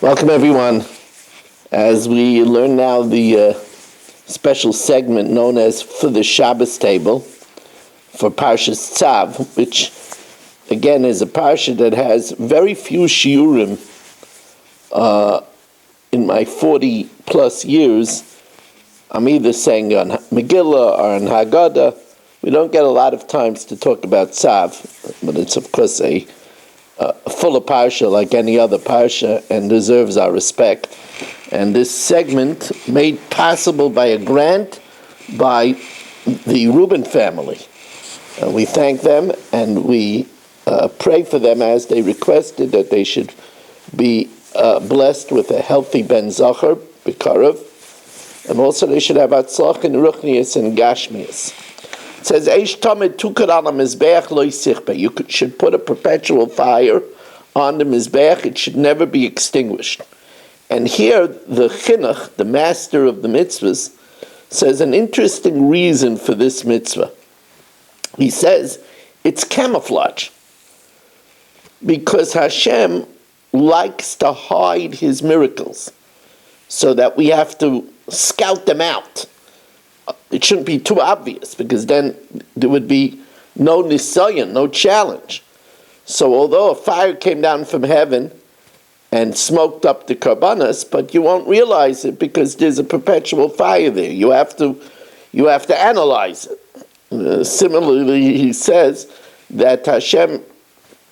Welcome, everyone. As we learn now the special segment known as For the Shabbos Table for Parshas Tzav, which again is a parsha that has very few shiurim in my 40 plus years. I'm either saying on Megillah or on Haggadah. We don't get a lot of times to talk about Tzav, but it's of course a full of parsha like any other parsha and deserves our respect. And this segment made possible by a grant by the Reuben family. We thank them and we pray for them as they requested that they should be blessed with a healthy Ben Zachar, B'Karav, and also they should have Atzlach and Ruchnius and Gashmius. It says, Eish Tamid Tukar ala Mizbeach lo yisichbe. You should put a perpetual fire on the Mizbeach. It should never be extinguished. And here, the Chinuch, the master of the mitzvahs, says an interesting reason for this mitzvah. He says, it's camouflage. Because Hashem likes to hide his miracles, so that we have to scout them out. It shouldn't be too obvious, because then there would be no nisayon, no challenge. So although a fire came down from heaven and smoked up the karbanas, but you won't realize it because there's a perpetual fire there. You have to analyze it. Similarly, he says that Hashem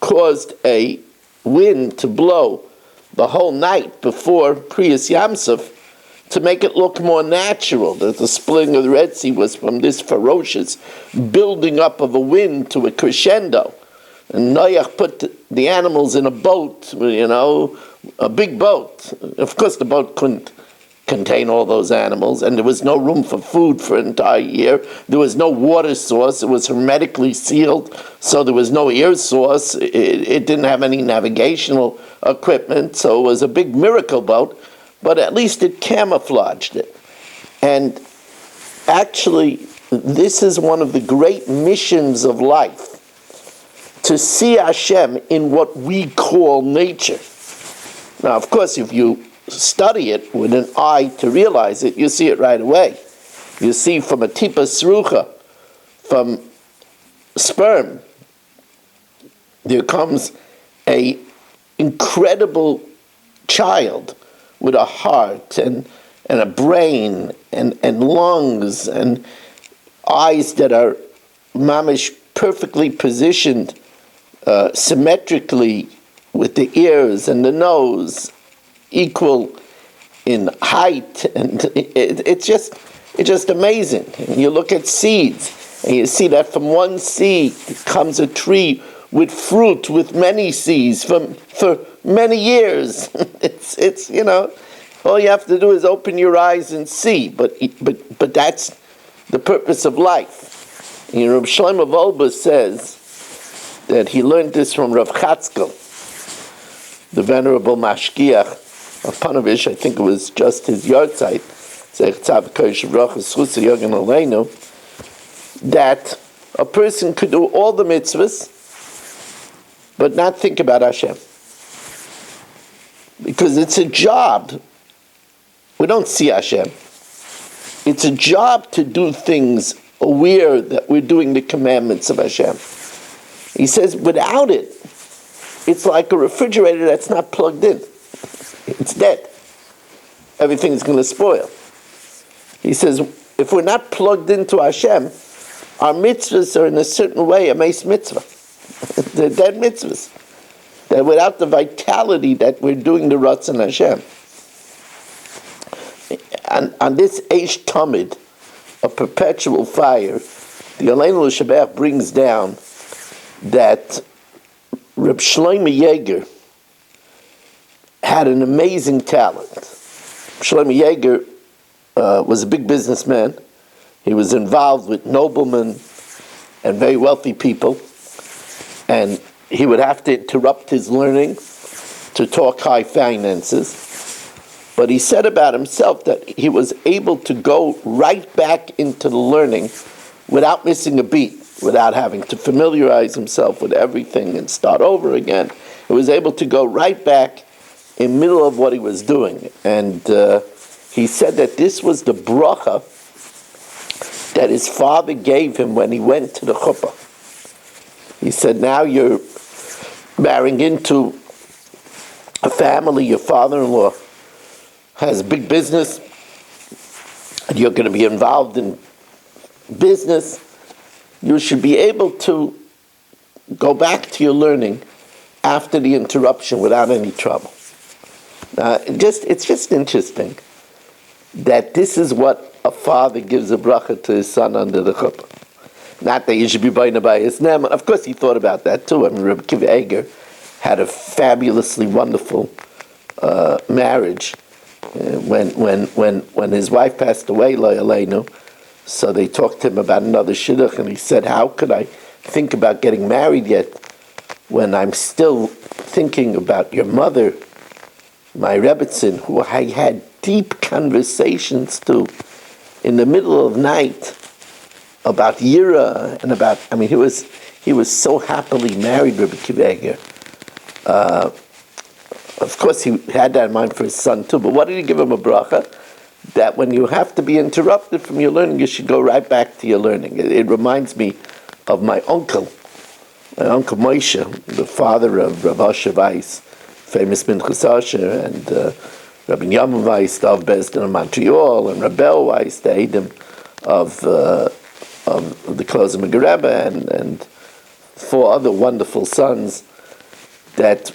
caused a wind to blow the whole night before Kriyas Yamsuf to make it look more natural, that the splitting of the Red Sea was from this ferocious building up of a wind to a crescendo. And Noach put the animals in a boat, a big boat. Of course, the boat couldn't contain all those animals, and there was no room for food for an entire year. There was no water source. It was hermetically sealed, so there was no air source. It didn't have any navigational equipment, so it was a big miracle boat, but at least it camouflaged it. And actually, this is one of the great missions of life, to see Hashem in what we call nature. Now, of course, if you study it with an eye to realize it, you see it right away. You see from a tipa srucha, from sperm, there comes a incredible child with a heart and a brain and lungs and eyes that are mamish perfectly positioned symmetrically, with the ears and the nose equal in height, and it's just amazing. And you look at seeds, and you see that from one seed comes a tree with fruit with many seeds for many years. It's all you have to do is open your eyes and see. But that's the purpose of life. And Rav Shlomo Wolbe says that he learned this from Rav Chatzkel, the venerable mashgiach of Panovich. I think it was just his yahrzeit, that a person could do all the mitzvahs but not think about Hashem. Because it's a job. We don't see Hashem. It's a job to do things aware that we're doing the commandments of Hashem. He says without it, it's like a refrigerator that's not plugged in. It's dead. Everything's going to spoil. He says if we're not plugged into Hashem, our mitzvahs are in a certain way a meis mitzvah. They're dead mitzvahs. That without the vitality that we're doing the Ratzon Hashem. And on this Eish Tamid, a perpetual fire, the Aleinu L'Shabbat brings down that Reb Shlomo Yeager had an amazing talent. Shlomo Yeager was a big businessman. He was involved with noblemen and very wealthy people, and he would have to interrupt his learning to talk high finances. But he said about himself that he was able to go right back into the learning without missing a beat, without having to familiarize himself with everything and start over again. He was able to go right back in the middle of what he was doing. And he said that this was the bracha that his father gave him when he went to the chuppah. He said, now you're marrying into a family, your father-in-law has a big business, and you're going to be involved in business. You should be able to go back to your learning after the interruption without any trouble. It's just interesting that this is what a father gives a bracha to his son under the chuppah. Not that you should be buying by his name. Of course, he thought about that too. I mean, Rabbi Kiva Eger had a fabulously wonderful marriage when his wife passed away, Lo Yaleinu. So they talked to him about another shidduch, and he said, "How could I think about getting married yet when I'm still thinking about your mother, my Rebbetzin, who I had deep conversations to in the middle of the night about Yira and about." I mean, he was so happily married, Rabbi Kiva Eger. Of course, he had that in mind for his son too. But what did he give him a bracha? That when you have to be interrupted from your learning, you should go right back to your learning. It reminds me of my uncle Moshe, the father of Rav Asher Weiss, famous Minchas Asher, and Rabbi Yamin Weiss, the of Bezdin of Montreal, and Rabel Weiss, the Edom of the Klozim Rebbe, and four other wonderful sons, that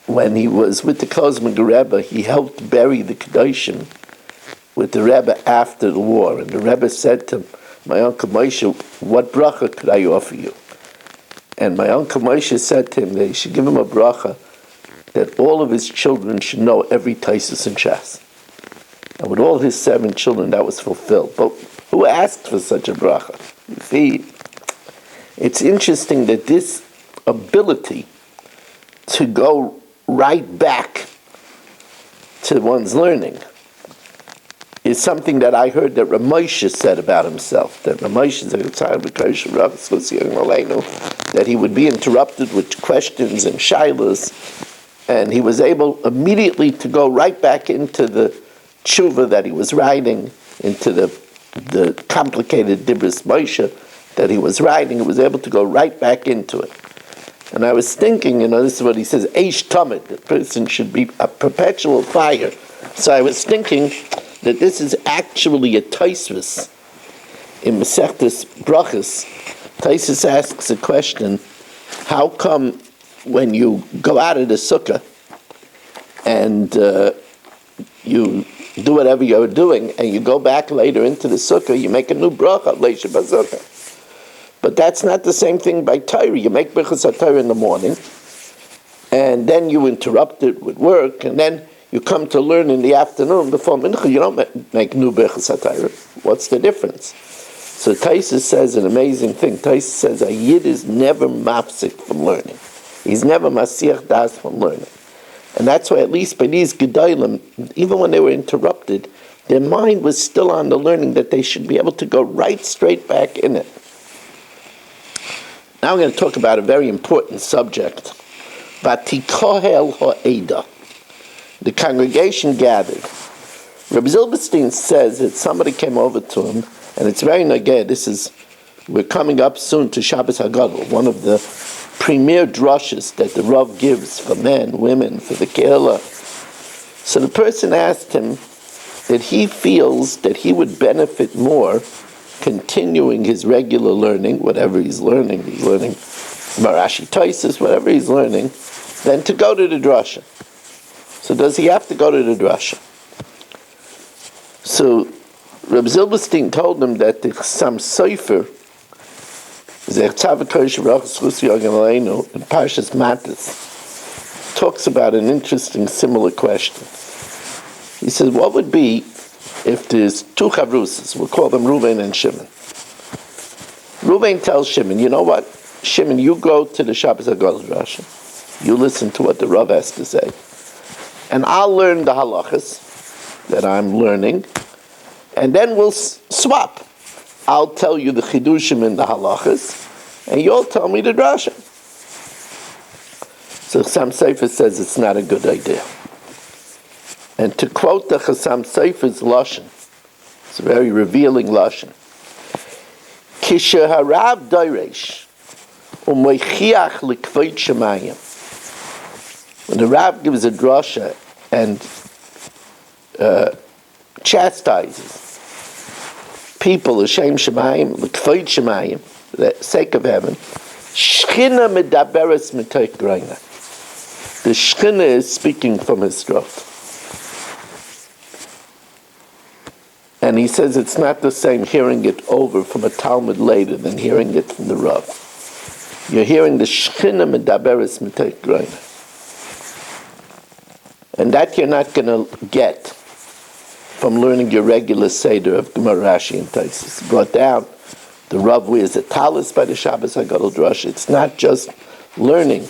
when he was with the Klozim Rebbe, he helped bury the Kedoshim with the Rebbe after the war. And the Rebbe said to my uncle Moshe, "What bracha could I offer you?" And my uncle Moshe said to him that he should give him a bracha that all of his children should know every Taisus and Shas. And with all his 7 children, that was fulfilled. But who asked for such a bracha? You see, it's interesting that this ability to go right back to one's learning is something that I heard that Ramosha said about himself. That Ramosha that he would be interrupted with questions and shilas, and he was able immediately to go right back into the tshuva that he was writing, into the complicated Dibris Moshe that he was writing. He was able to go right back into it. And I was thinking, this is what he says, Eish Tamid, the person should be a perpetual fire. So I was thinking that this is actually a Taisvis in Masechtas Brachas. Taisvis asks a question, how come when you go out of the sukkah and you do whatever you're doing and you go back later into the sukkah, you make a new bracha, Leisha Bazukah. But that's not the same thing by Torah. You make Birchas HaTorah in the morning, and then you interrupt it with work, and then you come to learn in the afternoon before Mincha. You don't make new Birchas HaTorah. What's the difference? So Taisus says an amazing thing. Taisus says a Yid is never mafsik from learning. He's never masiach das from learning. And that's why at least by these Gedolim, even when they were interrupted, their mind was still on the learning, that they should be able to go right straight back in it. Now I'm going to talk about a very important subject. Vatikohel ha'eda. The congregation gathered. Rabbi Zilberstein says that somebody came over to him, and it's very nageh. We're coming up soon to Shabbos HaGadol, one of the premier drushes that the Rav gives for men, women, for the Kehillah. So the person asked him that he feels that he would benefit more continuing his regular learning, whatever he's learning Marashi Taisus, whatever he's learning, than to go to the drasha. So does he have to go to the drasha? So Reb Zilberstein told him that the Chassam Sofer, Tzav in Parshas Matis, talks about an interesting similar question. He says, what would be if there's 2 chavrusas, we'll call them Ruvain and Shimon. Ruvain tells Shimon, you know what? Shimon, you go to the Shabbos HaGadol drasha. You listen to what the Rav has to say. And I'll learn the halachas that I'm learning, and then we'll swap. I'll tell you the chidushim in the halachas, and you'll tell me the drasha. So Chassam Sofer says it's not a good idea. And to quote the Chassam Sofer's Lashon, it's a very revealing Lashon. Kisha harav doiresh u'moichiach l'kvod shemayim. When the Rav gives a drasha and chastises people, l'shem shemayim, l'kvod shemayim, for the sake of heaven, Shchina medaberes mitoch groina. The Shchina is speaking from his throat. And he says it's not the same hearing it over from a Talmud later than hearing it from the Rav. You're hearing the Shechina medaberes mitoch groina. And that you're not going to get from learning your regular Seder of Gemara, Rashi, and Taisus. Brought down, the Rav wears a talis by the Shabbos HaGadol Drush. It's not just learning.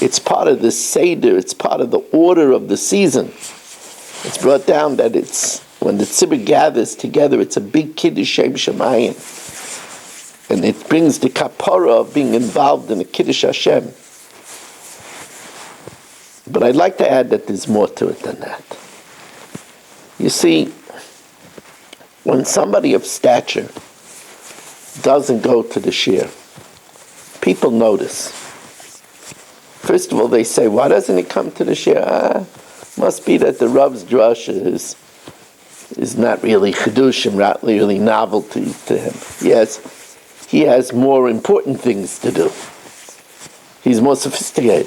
It's part of the Seder. It's part of the order of the season. It's brought down that it's when the tzibur gathers together, it's a big kiddush Shem Shemayim. And it brings the kapara of being involved in a kiddush Hashem. But I'd like to add that there's more to it than that. You see, when somebody of stature doesn't go to the shir, people notice. First of all, they say, why doesn't he come to the shir? Must be that the Rav's drasha is not really chidushim, not really novelty to him. Yes, he has more important things to do. He's more sophisticated.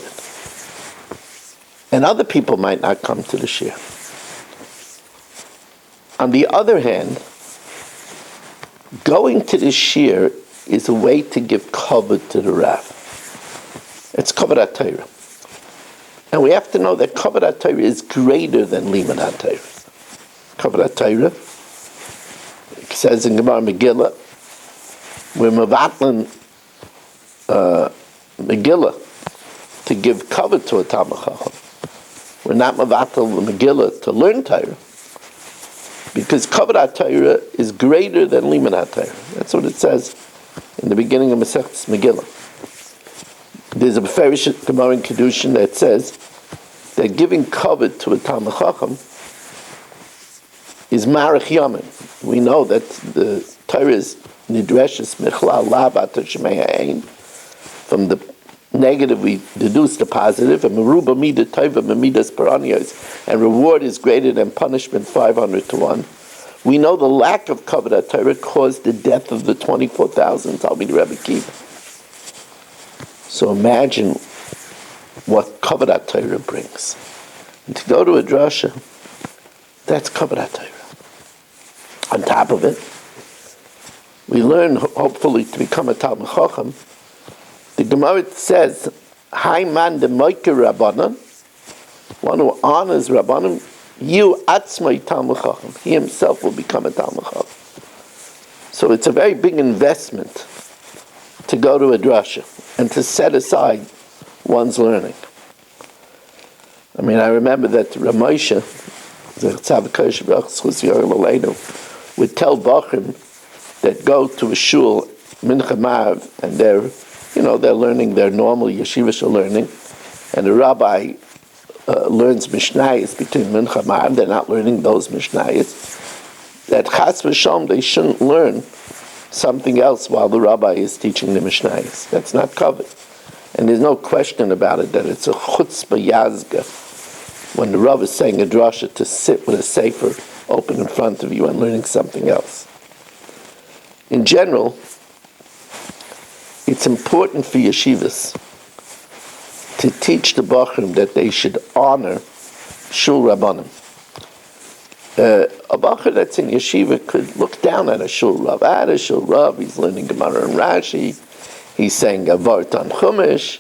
And other people might not come to the shir. On the other hand, going to the shir is a way to give kavod to the Rav. It's kavod HaTorah. And we have to know that kavod HaTorah is greater than limud HaTorah. Kavod HaTorah, it says in Gemara Megillah, we're mevatlan Megillah to give kavod to a Talmid Chacham. We're not mevatel the Megillah to learn Torah, because kavod HaTorah is greater than limud HaTorah. That's what it says in the beginning of Masechtas Megillah. There's a Beferish Gemara in Kedushin that says that giving kavod to a Talmid Chacham is marich yamin. We know that the Torah is nidreshes michlal labat shemei ha'ein. From the negative we deduce the positive, and meruba mida tova midas paranios, and reward is greater than punishment 500 to 1. We know the lack of kavod HaTorah caused the death of the 24,000 Talmid Rebbe Kiva. So imagine what kavod HaTorah brings. And to go to a drasha, that's kavod HaTorah. On top of it, we learn, hopefully, to become a Talmid Chacham. The Gemara says, "Hai man de moiker Rabbanan," one who honors Rabbanan, you atzmai Talmid Chacham. He himself will become a Talmid Chacham. So it's a very big investment to go to a drasha and to set aside one's learning. I mean, I remember that Ramosha, the Tzav would tell Bachim that go to a shul, Mincha Mav, and they're learning their normal yeshivish learning, and the rabbi learns Mishnayos between Mincha Mav, they're not learning those Mishnayos, that Chas v'Shalom, they shouldn't learn something else while the rabbi is teaching the Mishnayos. That's not covered. And there's no question about it that it's a chutzpah yazga when the Rav is saying a drasha to sit with a sefer open in front of you and learning something else. In general, it's important for yeshivas to teach the bachrim that they should honor shul rabbanim. A bachur that's in yeshiva could look down at a shul rav. At a shul rav, he's learning Gemara and Rashi. He's saying a vart on Chumash.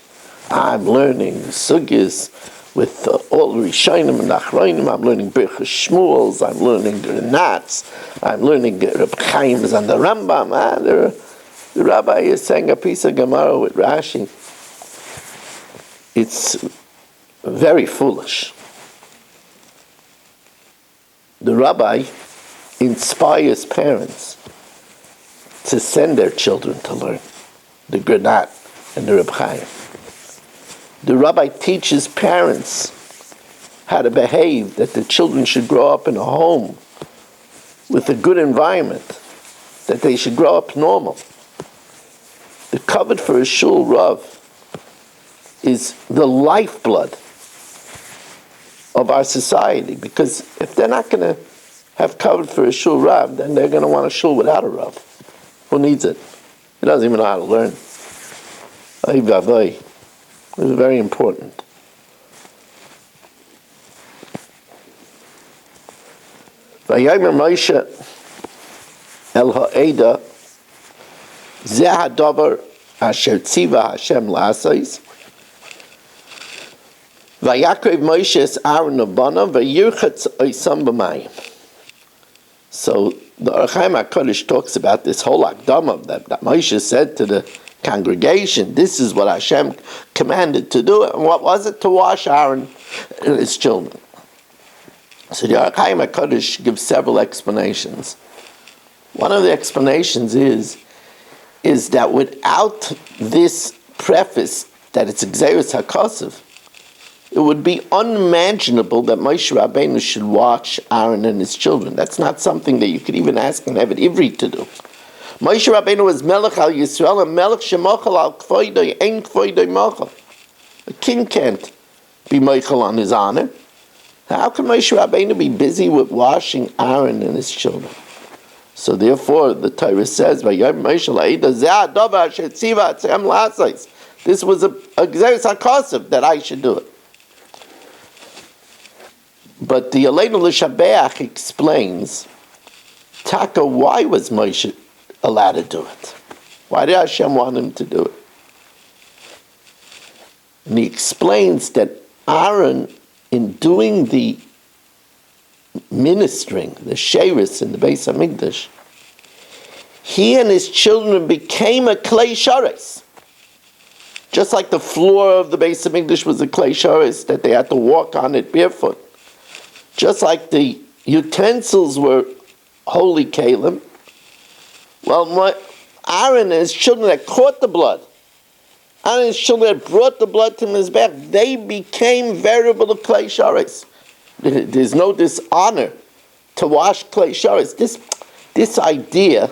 I'm learning sugyas with all Rishonim and Achronim. I'm learning Birchas Shmuels. I'm learning the Nats. I'm learning Reb Chaim's and the Rambam. The rabbi is saying a piece of Gemara with Rashi. It's very foolish. The rabbi inspires parents to send their children to learn the Granat and the Reb Chaim. The rabbi teaches parents how to behave, that the children should grow up in a home with a good environment, that they should grow up normal. The covet for a shul rav is the lifeblood of our society, because if they're not going to have covet for a shul rav, then they're going to want a shul without a rav. Who needs it? He doesn't even know how to learn. Ay vavay. It's very important. Vayomer Moshe el ha'eda zeh hadavar asher tziva Hashem la'asais vayakrev Moshe es Aaron abana vayirchatz oisam b'mayim. So the Orach Chaim HaKadosh talks about this whole Akdama that Moshe said to the congregation, this is what Hashem commanded to do. And what was it? To wash Aaron and his children. So the Orach Chaim HaKadosh gives several explanations. One of the explanations is that without this preface that it's Gzeirus HaKosav, it would be unimaginable that Moshe Rabbeinu should watch Aaron and his children. That's not something that you could even ask an Eved Ivri to do. Moshe Rabbeinu was Melech al Yisrael, and Melech shemochel al kvoidoi ein kvoidoi mochel. A king can't be mochel on his honor. How can Moshe Rabbeinu be busy with washing Aaron and his children? So therefore, the Torah says, this was a Gzeirus HaKosav that I should do it. But the Aleinu L'Shabeach explains, Taka, why was Moshe allowed to do it? Why did Hashem want him to do it? And he explains that Aaron, in doing the ministering, the sheirus in the Beis HaMikdash, he and his children became a klei shares. Just like the floor of the Beis HaMikdash was a klei shares, that they had to walk on it barefoot. Just like the utensils were holy kalim, well, Aaron and his children that caught the blood, Aaron and his children that brought the blood to his back, they became veritable klei shares. There's no dishonor to wash klei shares. This idea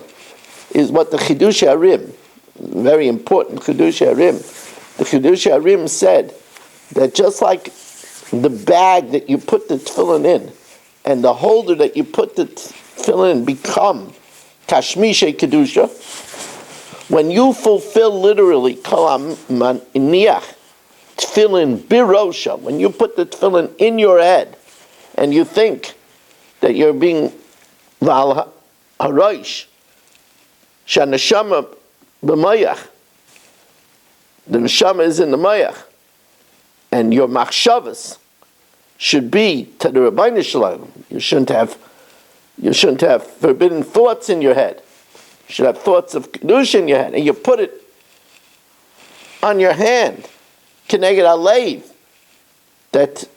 is what the Chidush Harim, very important Chidush Harim, the Chidush Harim said that just like the bag that you put the tefillin in and the holder that you put the tefillin in become kashmishe kedusha, when you fulfill literally kol ha'iniach tefillin birosha, when you put the tefillin in your head and you think that you're being val harosh shanashama b'mayach, the neshama is in the mayach, and your machshavas should be to the Rabbeinu Shalom. You shouldn't have forbidden thoughts in your head. You should have thoughts of kedusha in your head, and you put it on your hand, keneged alev, that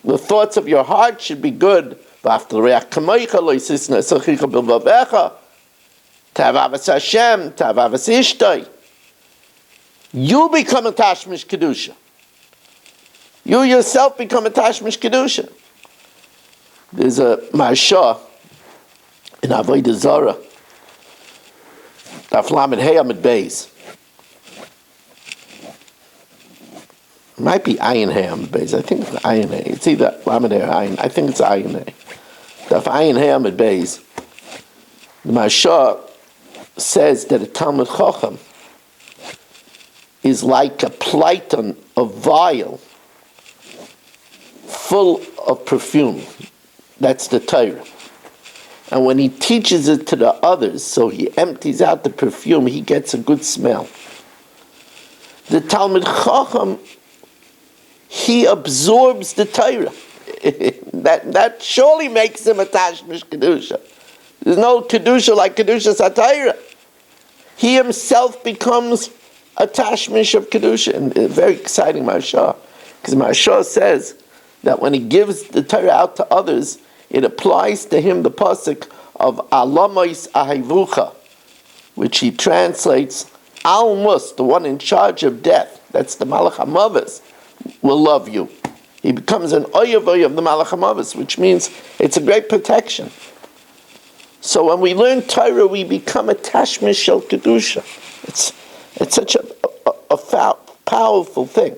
the thoughts of your heart should be good. To have avas Hashem, to have avas ishtay. You become a tashmish kedusha. You yourself become a tashmish kedusha. There's a marsha in Avodah Zarah, Daf Lamed Hey Amid Beis. It might be Ayin Hey Amid Beis. I think it's Ayin Hey. It's either Lamed Hey or Ayin. I think it's Ayin Hey. Daf Ayin Hey Amid Beis. The marsha says that a Talmud Chacham is like a Platon, a vial full of perfume. That's the Torah. And when he teaches it to the others, so he empties out the perfume, he gets a good smell. The Talmud Chacham, he absorbs the Torah. that surely makes him a Tashmish Kedusha. There's no Kedusha like Kedusha Satira. He himself becomes a Tashmish of Kedusha. And a very exciting Marsha, because Marsha says that when he gives the Torah out to others, it applies to him the pasuk of Alamois Ahivucha, which he translates, Almus, the one in charge of death, that's the Malach HaMavos, will love you. He becomes an oyavoy of the Malach HaMavis, which means it's a great protection. So when we learn Torah, we become a Tashmish Shel Kedusha. It's such a powerful thing.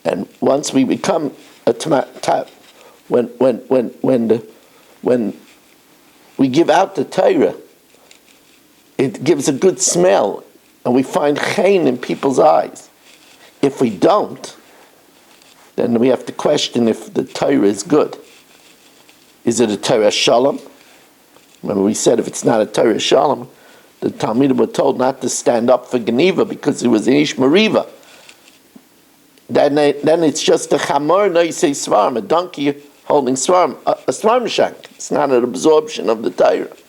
And once we become a when we give out the Torah, it gives a good smell, and we find chen in people's eyes. If we don't, then we have to question if the Torah is good. Is it a Torah Shalom? Remember we said if it's not a Torah Shalom, the Talmidim were told not to stand up for Geneva because it was an Ish Mariva. Then it's just a Chamor Noisei Svarm, a donkey holding Svarm, a Svarm shank. It's not an absorption of the Torah. It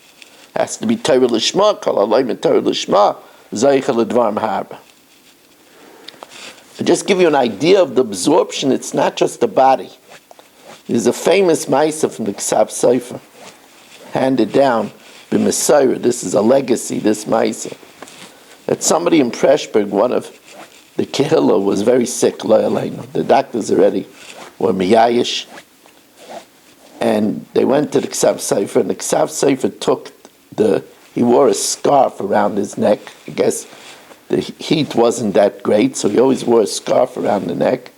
has to be Torah Lishma, Kol Alayim Torah Lishma, Zaycha L'Dvar Harba. To just give you an idea of the absorption, it's not just the body. There's a famous Maisa from the Tzav Sefer, handed down by Messiah. This is a legacy, this Maisa. That somebody in Preshberg, one of the Kehillah, was very sick, the doctors already were miyayish, and they went to the Tzav Sefer, and the Tzav Sefer he wore a scarf around his neck. I guess the heat wasn't that great, so he always wore a scarf around the neck.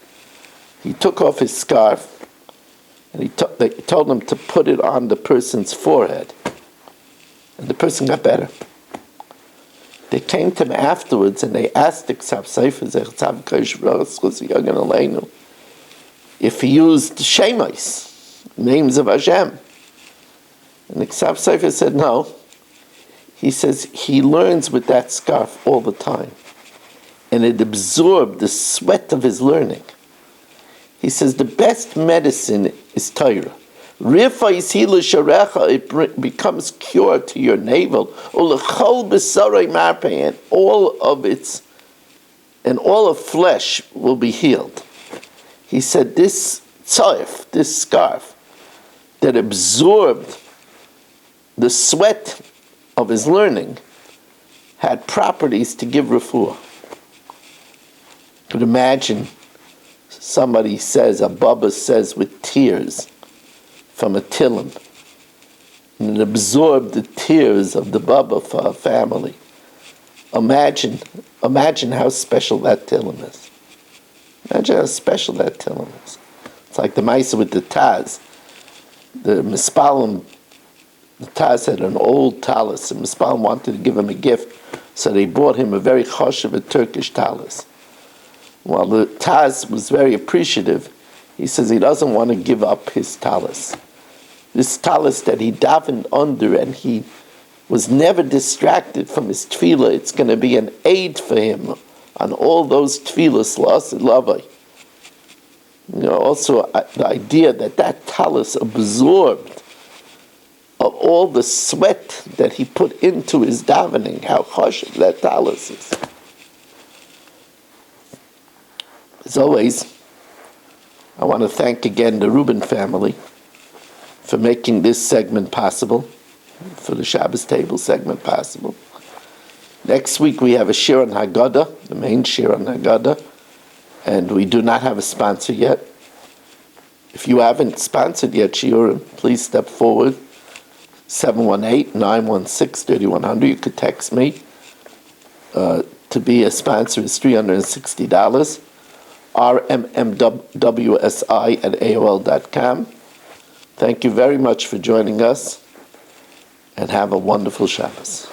He took off his scarf, and they told him to put it on the person's forehead. And the person got better. They came to him afterwards, and they asked the Tzav Sefer, if he used Shemos, names of Hashem. And the Tzav Sefer said no. He says he learns with that scarf all the time. And it absorbed the sweat of his learning. He says the best medicine is Torah. It becomes cure to your navel. And all of flesh will be healed. He said this tzav, this scarf, that absorbed the sweat of his learning, had properties to give refuah. You could imagine somebody says, a Baba says with tears from a Tilim, and it absorbed the tears of the Baba for her family. Imagine how special that Tilim is. Imagine how special that Tilim is. It's like the Maisa with the Taz. The Mispalim, the Taz had an old talis, and Mispalim wanted to give him a gift, so they bought him a very choshev, a Turkish talis. While the Taz was very appreciative, he says he doesn't want to give up his talis. This talis that he davened under, and he was never distracted from his tefillah. It's going to be an aid for him on all those tefillahs, la'asid lavai. Also the idea that talis absorbed of all the sweat that he put into his davening, how harsh that talis is. As always, I want to thank again the Rubin family for making this segment possible, for the Shabbos table segment possible. Next week we have a Shir on Haggadah, the main Shir on Haggadah, and we do not have a sponsor yet. If you haven't sponsored yet Shiurim, please step forward, 718-916-3100. You could text me. To be a sponsor is $360. rmmwsi@aol.com. Thank you very much for joining us, and have a wonderful Shabbos.